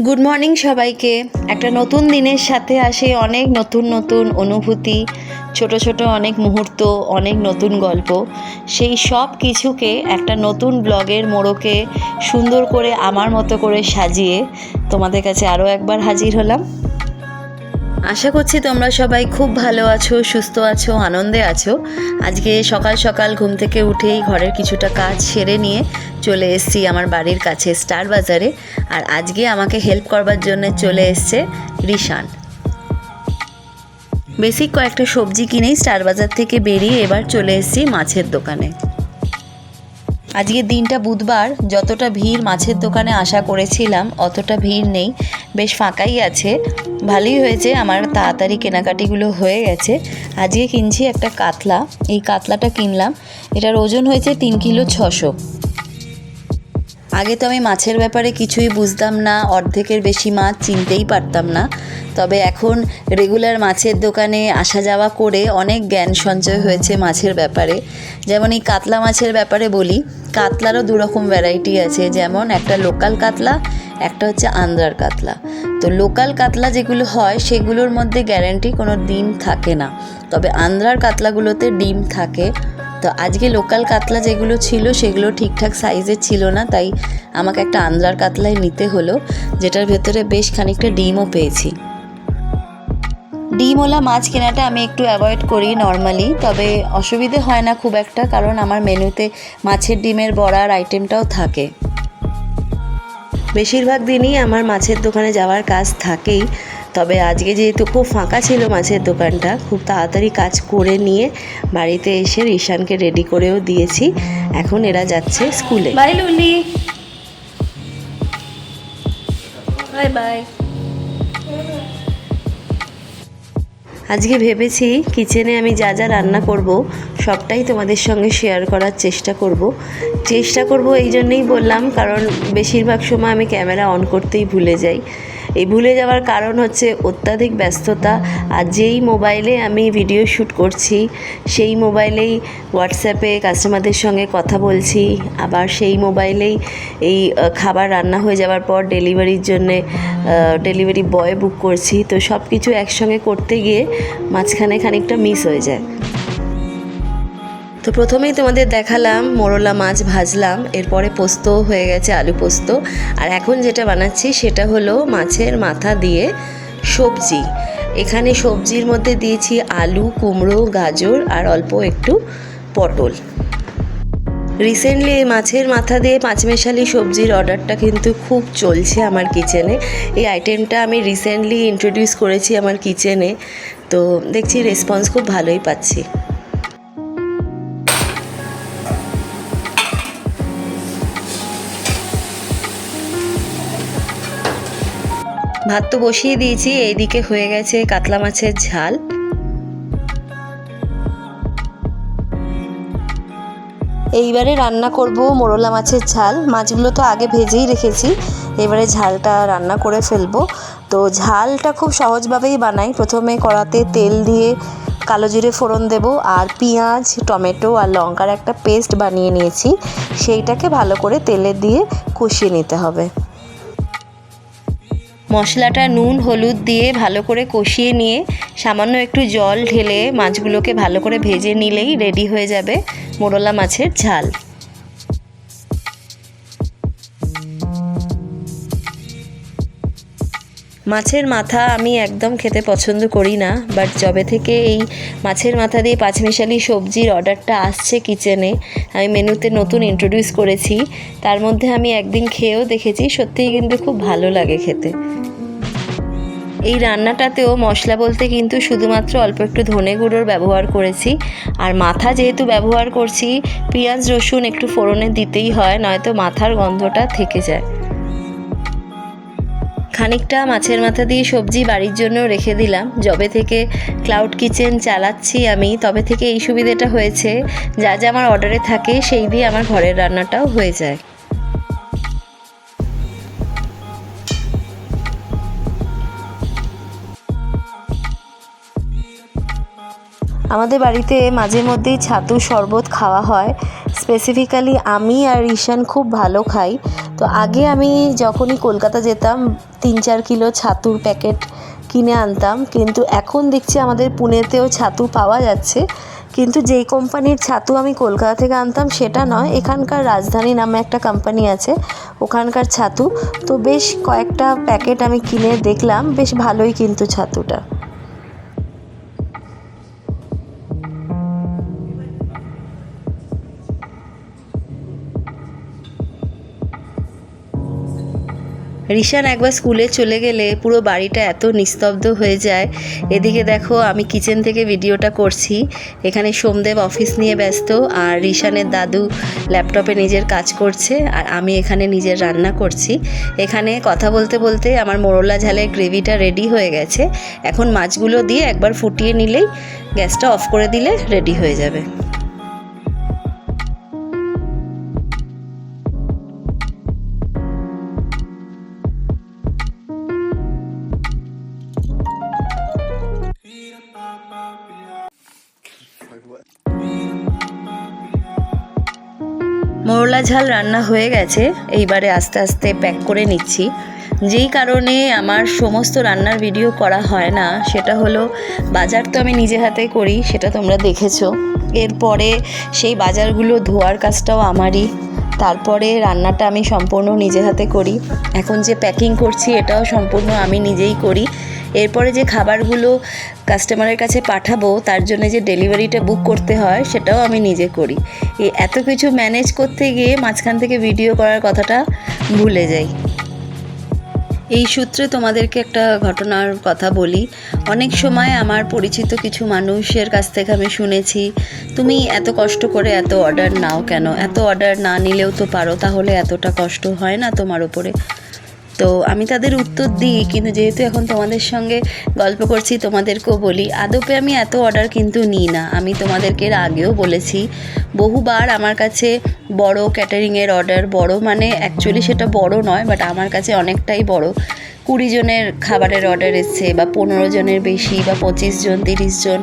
Good morning সবাইকে। একটা নতুন দিনের সাথে আসে অনেক নতুন নতুন অনুভূতি, ছোট ছোট অনেক মুহূর্ত, অনেক নতুন গল্প। সেই সব কিছুকে একটা নতুন ব্লগের মোড়কে সুন্দর করে আমার মতো করে সাজিয়ে তোমাদের কাছে আরও একবার হাজির হলাম। আশা করছি তোমরা সবাই খুব ভালো আছো, সুস্থ আছো, আনন্দে আছো। আজকে সকাল সকাল ঘুম থেকে উঠেই ঘরের কিছুটা কাজ সেরে নিয়ে চলে এসেছি আমার বাড়ির কাছে স্টার বাজারে। আর আজকে আমাকে হেল্প করবার জন্য চলে এসছে রিশান। বেসিক কয়েকটা সবজি কিনেই স্টার বাজার থেকে বেরিয়ে এবার চলে এসেছি মাছের দোকানে। আজকে দিনটা বুধবার, যতটা ভিড় মাছের দোকানে আশা করেছিলাম অতটা ভিড় নেই, বেশ ফাঁকাই আছে। ভালোই হয়েছে, আমার তাড়াতাড়ি কেনাকাটিগুলো হয়ে গেছে। আজকে কিনছি একটা কাতলা। এই কাতলাটা কিনলাম, এটার ওজন হয়েছে 3 কিলো 600। আগে তো আমি মাছের ব্যাপারে কিছুই বুঝতাম না, অর্ধেকের বেশি মাছ চিনতেই পারতাম না। তবে এখন রেগুলার মাছের দোকানে আসা যাওয়া করে অনেক জ্ঞান সঞ্চয় হয়েছে মাছের ব্যাপারে। যেমন এই কাতলা মাছের ব্যাপারে বলি, কাতলারও দুরকম ভ্যারাইটি আছে, যেমন একটা লোকাল কাতলা, একটা হচ্ছে আন্ধ্রার কাতলা। তো লোকাল কাতলা যেগুলো হয় সেগুলোর মধ্যে গ্যারান্টি কোনো ডিম থাকে না, তবে আন্ধ্রার কাতলাগুলোতে ডিম থাকে। তো আজকে লোকাল কাতলা যেগুলো ছিল সেগুলো ঠিকঠাক সাইজের ছিল না, তাই আমাকে একটা আন্ধ্রার কাতলাই নিতে হলো, যেটার ভেতরে বেশ খানিকটা ডিমও পেয়েছি। ডিমওয়ালা মাছ কেনাটা আমি একটু অ্যাভয়েড করি নর্মালি, তবে অসুবিধে হয় না খুব একটা, কারণ আমার মেনুতে মাছের ডিমের বড়ার আইটেমটাও থাকে। বেশিরভাগ দিনই আমার মাছের দোকানে যাওয়ার কাজ থাকেই, তবে আজকে যেহেতু খুব ফাঁকা ছিল মাছের দোকানটা, খুব তাড়াতাড়ি কাজ করে নিয়ে বাড়িতে এসে রিশানকে রেডি করেও দিয়েছি। এখন এরা যাচ্ছে স্কুলে। বাই লুলি, বাই বাই। আজকে ভেবেছি কিচেনে আমি যা যা রান্না করব সবটাই তোমাদের সঙ্গে শেয়ার করার চেষ্টা করব। এই জন্যই বললাম, কারণ বেশিরভাগ সময় আমি ক্যামেরা অন করতেই ভুলে যাই। এই ভুলে যাওয়ার কারণ হচ্ছে অত্যাধিক ব্যস্ততা। আর যেই মোবাইলে আমি ভিডিও শ্যুট করছি সেই মোবাইলেই হোয়াটসঅ্যাপে কাস্টমারদের সঙ্গে কথা বলছি, আবার সেই মোবাইলেই এই খাবার রান্না হয়ে যাওয়ার পর ডেলিভারির জন্যে ডেলিভারি বয় বুক করছি। তো সব কিছু একসঙ্গে করতে গিয়ে মাঝখানে খানিকটা মিস হয়ে যায়। তো প্রথমেই তোমাদের দেখালাম মোরলা মাছ ভাজলাম, এরপরে পোস্ত হয়ে গেছে, আলু পোস্ত। আর এখন যেটা বানাচ্ছি সেটা হলো মাছের মাথা দিয়ে সবজি। এখানে সবজির মধ্যে দিয়েছি আলু, কুমড়ো, গাজর আর অল্প একটু পটল। রিসেন্টলি এই মাছের মাথা দিয়ে পাঁচমেশালি সবজির অর্ডারটা কিন্তু খুব চলছে আমার কিচেনে। এই আইটেমটা আমি রিসেন্টলি ইন্ট্রোডিউস করেছি আমার কিচেনে, তো দেখছি রেসপন্স খুব ভালোই পাচ্ছি। ভাত তো বসিয়ে দিয়েছি, এইদিকে হয়ে গেছে কাতলা মাছের ঝাল। এইবারে রান্না করব মোরলা মাছের ঝাল। মাছগুলো তো আগে ভেজেই রেখেছি, এবারে ঝালটা রান্না করে ফেলবো। তো ঝালটা খুব সহজভাবেই বানাই। প্রথমে কড়াতে তেল দিয়ে কালো জিরে ফোড়ন দেব, আর পেঁয়াজ, টমেটো আর লঙ্কার একটা পেস্ট বানিয়ে নিয়েছি, সেইটাকে ভালো করে তেলে দিয়ে কষিয়ে নিতে হবে। মশলাটা নুন হলুদ দিয়ে ভালো করে কষিয়ে নিয়ে সামান্য একটু জল ঢেলে মাছগুলোকে ভালো করে ভেজে নিলেই রেডি হয়ে যাবে মোরলা মাছের ঝাল। মাছের মাথা আমি একদম খেতে পছন্দ করি না, বাট যবে থেকে এই মাছের মাথা দিয়ে পাঁচমেশালি সবজির অর্ডারটা আসছে কিচেনে, আমি মেনুতে নতুন ইন্ট্রোডিউস করেছি। তার মধ্যে আমি একদিন খেয়েও দেখেছি, সত্যিই কিন্তু খুব ভালো লাগে খেতে। এই রান্নাটাতেও মশলা বলতে কিন্তু শুধুমাত্র অল্প একটু ধনে গুঁড়োর ব্যবহার করেছি। আর মাথা যেহেতু ব্যবহার করছি, পেঁয়াজ রসুন একটু ফোড়নে দিতেই হয়, নয়তো মাথার গন্ধটা থেকে যায়। খানিকটা মাছের মাথা দিয়ে সবজি বাড়ির জন্য রেখে দিলাম। যবে থেকে ক্লাউড কিচেন চালাচ্ছি আমি, তবে থেকে এই সুবিধাটা হয়েছে, যা যা আমার অর্ডারে থাকে সেই দিয়ে আমার ঘরের রান্নাটাও হয়ে যায়। আমাদের বাড়িতে মাঝে মধ্যেই ছাতু শরবত খাওয়া হয়। স্পেসিফিক্যালি আমি আর রিশান খুব ভালো খাই, তো আগে আমি যখনই কলকাতা যেতাম 3-4 কিলো ছাতুর প্যাকেট কিনে আনতাম, কিন্তু এখন দেখছি আমাদের পুনেতেও ছাতু পাওয়া যাচ্ছে, কিন্তু যেই কোম্পানির ছাতু আমি কলকাতা থেকে আনতাম সেটা নয়, এখানকার রাজধানী নামে একটা কোম্পানি আছে ওখানকার ছাতু। তো বেশ কয়েকটা প্যাকেট আমি কিনে দেখলাম, বেশ ভালোই কিন্তু ছাতুটা। রিশান একবার স্কুলে চলে গেলে পুরো বাড়িটা এত নিস্তব্ধ হয়ে যায়। এদিকে দেখো আমি কিচেন থেকে ভিডিওটা করছি, এখানে সোমদেব অফিস নিয়ে ব্যস্ত, আর রিশানের দাদু ল্যাপটপে নিজের কাজ করছে, আর আমি এখানে নিজের রান্না করছি। এখানে কথা বলতে বলতে আমার মোরলা ঝালের গ্রেভিটা রেডি হয়ে গেছে। এখন মাছগুলো দিয়ে একবার ফুটিয়ে নিলেই গ্যাসটা অফ করে দিলে রেডি হয়ে যাবে। মোরলা ঝাল রান্না হয়ে গেছে, এইবারে আস্তে আস্তে প্যাক করে নিচ্ছি। যেই কারণে আমার সমস্ত রান্নার ভিডিও করা হয় না সেটা হলো, বাজার তো আমি নিজে হাতে করি, সেটা তোমরা দেখেছো। এরপরে সেই বাজারগুলো ধোয়ার কাজটাও আমারই, তারপরে রান্নাটা আমি সম্পূর্ণ নিজে হাতে করি। এখন যে প্যাকিং করছি এটাও সম্পূর্ণ আমি নিজেই করি। এরপরে যে খাবারগুলো কাস্টমারের কাছে পাঠাবো তার জন্য যে ডেলিভারিটা বুক করতে হয় সেটাও আমি নিজে করি। এত কিছু ম্যানেজ করতে গিয়ে মাঝখান থেকে ভিডিও করার কথাটা ভুলে যাই। এই সূত্রে তোমাদেরকে একটা ঘটনার কথা বলি। অনেক সময় আমার পরিচিত কিছু মানুষের কাছ থেকে আমি শুনেছি, তুমি এত কষ্ট করে এত অর্ডার নাও কেন, এত অর্ডার না নিলেও তো পারো, তাহলে এতটা কষ্ট হয় না তোমার উপরে। তো আমি তাদের উত্তর দিই, কিন্তু যেহেতু এখন তোমাদের সঙ্গে গল্প করছি তোমাদেরকেও বলি, আদপে আমি এত অর্ডার কিন্তু নিই না। আমি তোমাদেরকে এর আগেও বলেছি, বহুবার আমার কাছে বড় ক্যাটারিংয়ের অর্ডার, বড় মানে অ্যাকচুয়ালি সেটা বড় নয়, বাট আমার কাছে অনেকটাই বড়, 20 জনের খাবারের অর্ডার এসছে, বা 15 জনের বেশি, বা 25 জন 30 জন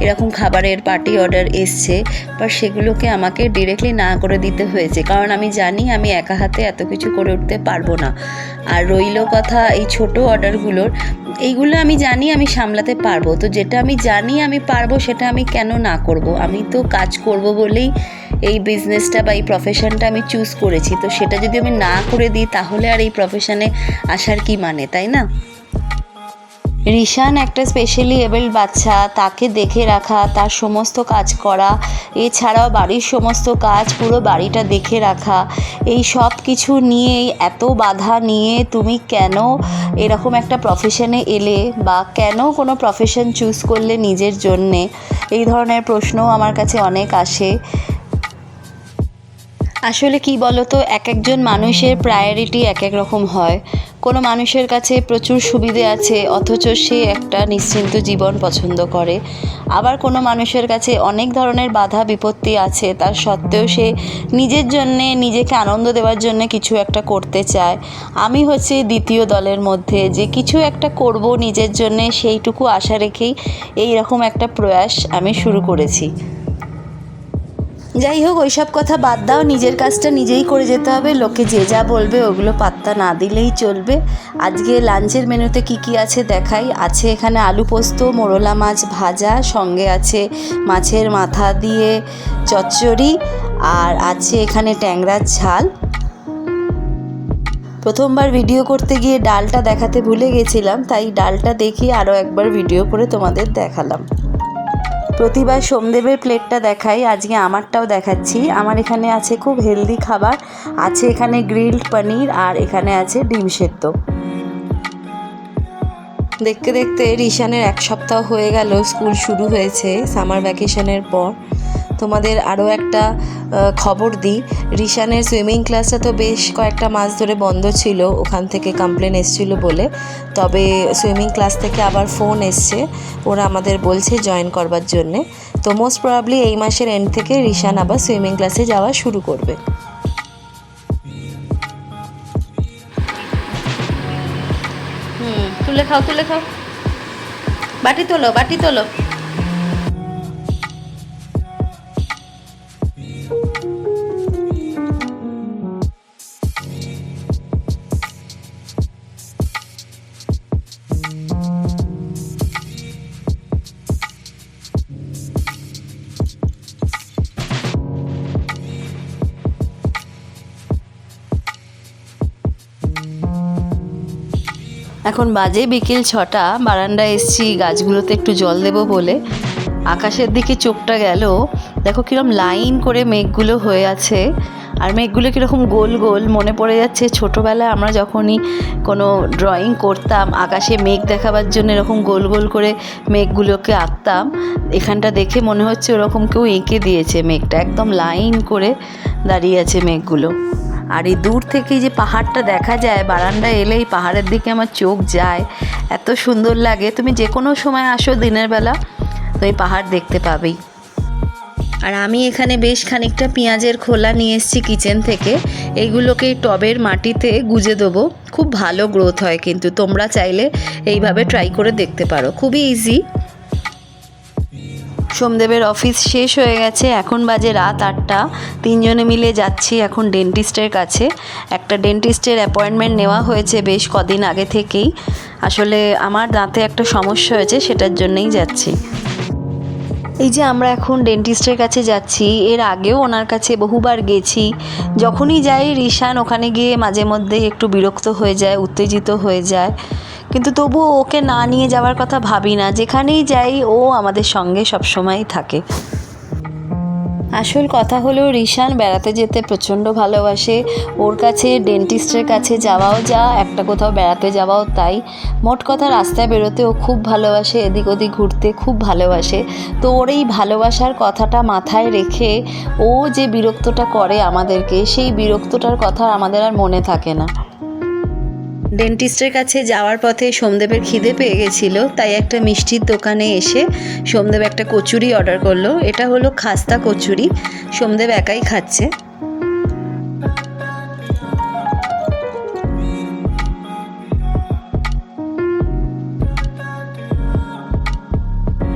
এরকম খাবারের পার্টি অর্ডার এসছে, বা সেগুলোকে আমাকে ডিরেক্টলি না করে দিতে হয়েছে, কারণ আমি জানি আমি একা হাতে এত কিছু করে উঠতে পারবো না। আর রইল কথা এই ছোট অর্ডারগুলোর, এইগুলো আমি জানি আমি সামলাতে পারবো, তো যেটা আমি জানি আমি পারবো সেটা আমি কেন না করব? আমি তো কাজ করব বলেই এই বিজনেসটা বা এই প্রফেশনটা আমি চুজ করেছি, তো সেটা যদি আমি না করে দিই তাহলে আর এই প্রফেশনে আসার কি মানে, তাই না? রিশান একটা স্পেশালি এবেলড বাচ্চা, তাকে দেখে রাখা, তার সমস্ত কাজ করা, এছাড়াও বাড়ির সমস্ত কাজ, পুরো বাড়িটা দেখে রাখা, এই সব কিছু নিয়েই এত বাধা নিয়ে তুমি কেন এরকম একটা প্রফেশনে এলে, বা কেন কোনো প্রফেশন চুজ করলে নিজের জন্যে, এই ধরনের প্রশ্নও আমার কাছে অনেক আসে। আসলে কি বলো তো, এক একজন মানুষের প্রায়োরিটি এক এক রকম হয়। কোনো মানুষের কাছে প্রচুর সুবিধে আছে অথচ সে একটা নিশ্চিন্ত জীবন পছন্দ করে, আবার কোনো মানুষের কাছে অনেক ধরনের বাধা বিপত্তি আছে, তার সত্ত্বেও সে নিজের জন্যে, নিজেকে আনন্দ দেওয়ার জন্য কিছু একটা করতে চায়। আমি হচ্ছে দ্বিতীয় দলের মধ্যে, যে কিছু একটা করব নিজের জন্যে, সেইটুকু আশা রেখেই এই রকম একটা প্রয়াস আমি শুরু করেছি। যাই হোক, ওইসব কথা বাদ দাও, নিজের কাজটা নিজেই করে যেতে হবে, লোকে যে যা বলবে ওগুলো পাত্তা না দিলেই চলবে। আজকে লাঞ্চের মেনুতে কি কি আছে দেখাই। আছে এখানে আলু পোস্ত, মোরলা মাছ ভাজা, সঙ্গে আছে মাছের মাথা দিয়ে চচ্চড়ি, আর আছে এখানে ট্যাংরার ঝাল। প্রথমবার ভিডিও করতে গিয়ে ডালটা দেখাতে ভুলে গেছিলাম, তাই ডালটা দেখিয়ে আরও একবার ভিডিও করে তোমাদের দেখালাম। প্রতিবার সোমদেবের প্লেটটা দেখাই, আজকে আমারটাও দেখাচ্ছি। আমার এখানে আছে খুব হেলদি খাবার, আছে এখানে গ্রিলড পনির, আর এখানে আছে ডিম সেদ্ধ। দেখতে দেখতে রিশানের 1 সপ্তাহ হয়ে গেল স্কুল শুরু হয়েছে সামার ভ্যাকেশনের পর। তোমাদের আরও একটা খবর দিই, রিশানের সুইমিং ক্লাসটা তো বেশ কয়েকটা মাস ধরে বন্ধ ছিল, ওখান থেকে কমপ্লেন এসেছিলো বলে। তবে সুইমিং ক্লাস থেকে আবার ফোন এসছে, ওরা আমাদের বলছে জয়েন করবার জন্যে। তো মোস্ট প্রবাবলি এই মাসের এন্ড থেকে রিশান আবার সুইমিং ক্লাসে যাওয়া শুরু করবে। তুলে খাও, তুলে খাও, বাটি তোলো, বাটি তোলো। এখন বাজে বিকেল 6টা, বারান্দায় এসছি গাছগুলোতে একটু জল দেবো বলে। আকাশের দিকে চোখটা গেল, দেখো কীরকম লাইন করে মেঘগুলো হয়ে আছে, আর মেঘগুলো কীরকম গোল গোল। মনে পড়ে যাচ্ছে ছোটোবেলায় আমরা যখনই কোনো ড্রয়িং করতাম, আকাশে মেঘ দেখাবার জন্য এরকম গোল গোল করে মেঘগুলোকে আঁকতাম। এখানটা দেখে মনে হচ্ছে ওরকম কেউ এঁকে দিয়েছে মেঘটা, একদম লাইন করে দাঁড়িয়ে আছে মেঘগুলো। আর এই দূর থেকে যে পাহাড়টা দেখা যায়, বারান্দায় এলেই পাহাড়ের দিকে আমার চোখ যায়, এত সুন্দর লাগে। তুমি যে কোনো সময় আসো দিনের বেলা, তুমি পাহাড় দেখতে পাবেই। আর আমি এখানে বেশ খানিকটা পেঁয়াজের খোলা নিয়ে এসেছি কিচেন থেকে। এইগুলোকে টবের মাটিতে গুজে দেবো, খুব ভালো গ্রোথ হয়। কিন্তু তোমরা চাইলে এইভাবে ট্রাই করে দেখতে পারো, খুবই ইজি। সোমদেবের অফিস শেষ হয়ে গেছে, এখন বাজে রাত 8টা। তিনজনে মিলে যাচ্ছি এখন ডেন্টিস্টের কাছে। একটা ডেন্টিস্টের অ্যাপয়েন্টমেন্ট নেওয়া হয়েছে বেশ কদিন আগে থেকেই। আসলে আমার দাঁতে একটা সমস্যা হয়েছে, সেটার জন্যই যাচ্ছি। এই যে আমরা এখন ডেন্টিস্টের কাছে যাচ্ছি, এর আগেও ওনার কাছে বহুবার গেছি। যখনই যাই রিশান ওখানে গিয়ে মাঝে মধ্যে একটু বিরক্ত হয়ে যায়, উত্তেজিত হয়ে যায়, কিন্তু তবুও ওকে না নিয়ে যাওয়ার কথা ভাবি না। যেখানেই যাই ও আমাদের সঙ্গে সবসময়ই থাকে। আসল কথা হলো রিশান বেড়াতে যেতে প্রচণ্ড ভালোবাসে। ওর কাছে ডেন্টিস্টের কাছে যাওয়াও যা, একটা কোথাও বেড়াতে যাওয়াও তাই। মোট কথা রাস্তায় বেরোতে ও খুব ভালোবাসে, এদিক ওদিক ঘুরতে খুব ভালোবাসে। তো ওর এই ভালোবাসার কথাটা মাথায় রেখে ও যে বিরক্তটা করে আমাদেরকে, সেই বিরক্তটার কথা আমাদের আর মনে থাকে না। ডেন্টিস্টের কাছে যাওয়ার পথে সোমদেবের খিদে পেয়ে গেছিলো, তাই একটা মিষ্টির দোকানে এসে সোমদেব একটা কচুরি অর্ডার করলো। এটা হলো খাস্তা কচুরি, সোমদেব একাই খাচ্ছে।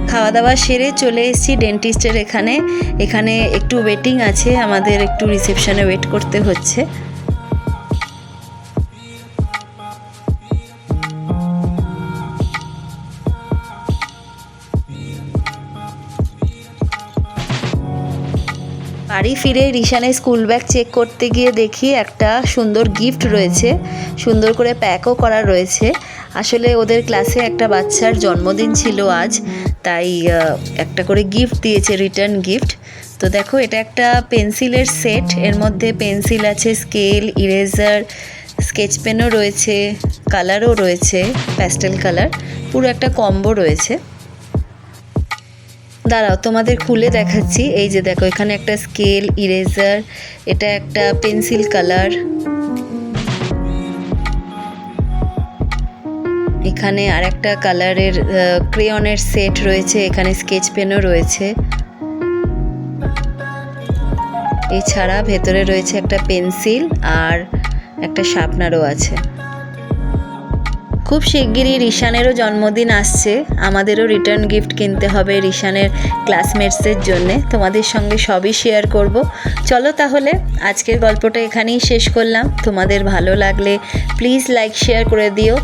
খাওয়া দাওয়া সেরে চলে এসেছি ডেন্টিস্টের এখানে একটু ওয়েটিং আছে, আমাদের একটু রিসেপশনে ওয়েট করতে হচ্ছে। বাড়ি ফিরে রিশানের স্কুল ব্যাগ চেক করতে গিয়ে দেখি একটা সুন্দর গিফট রয়েছে, সুন্দর করে প্যাকও করা রয়েছে। আসলে ওদের ক্লাসে একটা বাচ্চার জন্মদিন ছিল আজ, তাই একটা করে গিফট দিয়েছে, রিটার্ন গিফট। তো দেখো এটা একটা পেন্সিলের সেট, এর মধ্যে পেন্সিল আছে, স্কেল, ইরেজার, স্কেচ পেনও রয়েছে, কালারও রয়েছে, প্যাস্টেল কালার, পুরো একটা কম্বো রয়েছে। দাঁড়াও তোমাদের খুলে দেখাচ্ছি। এই যে দেখো, এখানে একটা স্কেল, ইরেজার, এটা একটা পেন্সিল কালার, এখানে আর একটা কালারের ক্রেয়নের সেট রয়েছে, এখানে স্কেচ পেনও রয়েছে। এছাড়া ভেতরে রয়েছে একটা পেন্সিল আর একটা শার্পনারও আছে। খুব শিগগিরই রিশানেরও জন্মদিন আসছে, আমাদেরও রিটার্ন গিফট কিনতে হবে রিশানের ক্লাসমেটসদের জন্যে। তোমাদের সঙ্গে সবই শেয়ার করব। চলো তাহলে আজকের গল্পটা এখানেই শেষ করলাম। তোমাদের ভালো লাগলে প্লিজ লাইক শেয়ার করে দিও,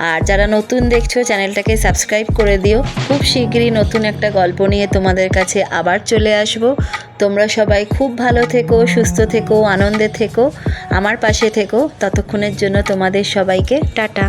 আর যারা নতুন দেখছো চ্যানেলটাকে সাবস্ক্রাইব করে দিও। খুব শিগগিরই নতুন একটা গল্প নিয়ে তোমাদের কাছে আবার চলে আসব। তোমরা সবাই খুব ভালো থেকো, সুস্থ থেকো, আনন্দে থেকো, আমার পাশে থেকো। ততক্ষণের জন্য তোমাদের সবাইকে টাটা।